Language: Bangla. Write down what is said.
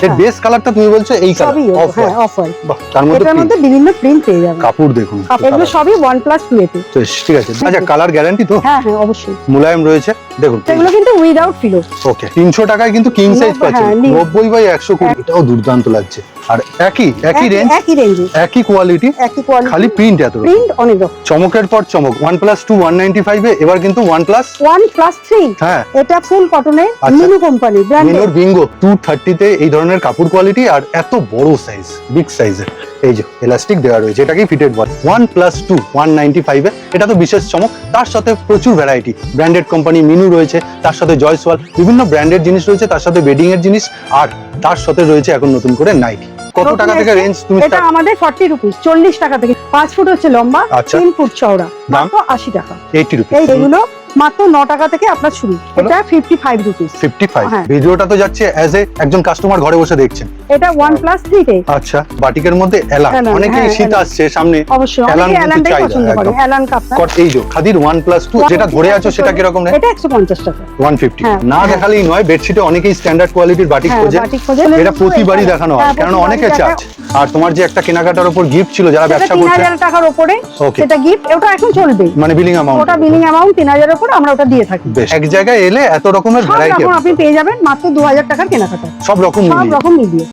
এর বেস কালারটা তুমি বলছো এই কালার অফ অফার। বাহ, তার এটার মধ্যে বিভিন্ন প্রিন্ট পেয়ে যাবেন। কাপড় দেখুন, এগুলো সবই 1+2 এতে। তো ঠিক আছে। আচ্ছা, কালার গ্যারান্টি তো? হ্যাঁ হ্যাঁ অবশ্যই, মুলায়ম রয়েছে দেখুন। এগুলো কিন্তু উইদাউট পিলো। ওকে, 300 টাকায় কিন্তু কিং সাইজ পাচ্ছেন, 90/120। এটাও দুর্দান্ত লাগছে। আর একই রেঞ্জ, একই রেঞ্জে, একই কোয়ালিটি, খালি প্রিন্ট এত প্রিন্ট অনেক রকম। চমকের পর চমক। 1+2 195 এ, এবার কিন্তু 1+3। হ্যাঁ, এটা ফুল কটনের মিনু কোম্পানি ব্র্যান্ড। মিনুর বিঙ্গো 230 তে এই ধরনের কাপড় কোয়ালিটি আর এত বড় সাইজ, বিগ সাইজের। এই যে এলাস্টিক দেওয়া রয়েছে, এটাকেই ফিটেড বলে। 1+2 195 এ, এটা তো বিশেষ চমক। তার সাথে প্রচুর ভ্যারাইটি, ব্র্যান্ডেড কোম্পানি মিনু রয়েছে, তার সাথে জয়সওয়াল, বিভিন্ন ব্র্যান্ডেড জিনিস রয়েছে, তার সাথে বেডিং এর জিনিস, আর তার সাথে রয়েছে এখন নতুন করে নাইটি। কত টাকা থেকে রেঞ্জ তুমি? এটা আমাদের 40 রুপিস, 40 টাকা থেকে। 5 ফুট হচ্ছে লম্বা, আচ্ছা। 3 ফুট চওড়া, দাম? মাত্র 80 টাকা। 80 রুপিস। এইগুলো মাত্র 9 টাকা থেকে আপনার শুরু। এটা 55 রুপিস। 55। হ্যাঁ। ভিডিওটা তো যাচ্ছে অ্যাজ এ একজন কাস্টমার ঘরে বসে দেখছেন। এটা 1+3 তে। আচ্ছা, বাটিকের মধ্যে এলান, এলান, অনেকেই হ্যাঁ, শীত এলান। আসছে সামনে, অবশ্যই এলান অনেকে কিন্তু এলানটাই চাহিদা, পছন্দ করে। একদম। এলান কাপটা। এই যে খাদির 1+2 যেটা ধরে আছো, সেটা কিরকম রেট? এটা 150 টাকা। 150। হ্যাঁ। না দেখালেই নয়, বেডশিটে অনেকেই স্ট্যান্ডার্ড কোয়ালিটির বাটিক হ্যাঁ, খোঁজে। বাটিক খোঁজে। এটা প্রতিবারই হ্যাঁ, দেখানো হয়, কারণ প্রতিবারই অনেকে দেখা- চাচ্ছে। আর তোমার যে একটা কেনাকাটার উপর গিফট ছিল, যারা সেটা ব্যবসা করছে, 3000 টাকার উপরে, Okay. সেটা গিফট। ওটা এখন চলবে, মানে বিলিং অ্যামাউন্ট, ওটা বিলিং অ্যামাউন্ট 3000 এর উপর আমরা ওটা দিয়ে থাকি। বেশ। এক জায়গায় এলে এত রকমের সব ভ্যারাইটি, রকম আপনি পেয়ে যাবেন মাত্র 2000 টাকার কেনাকাটা, সব রকম সব মিলিয়ে। রকম মিলিয়ে।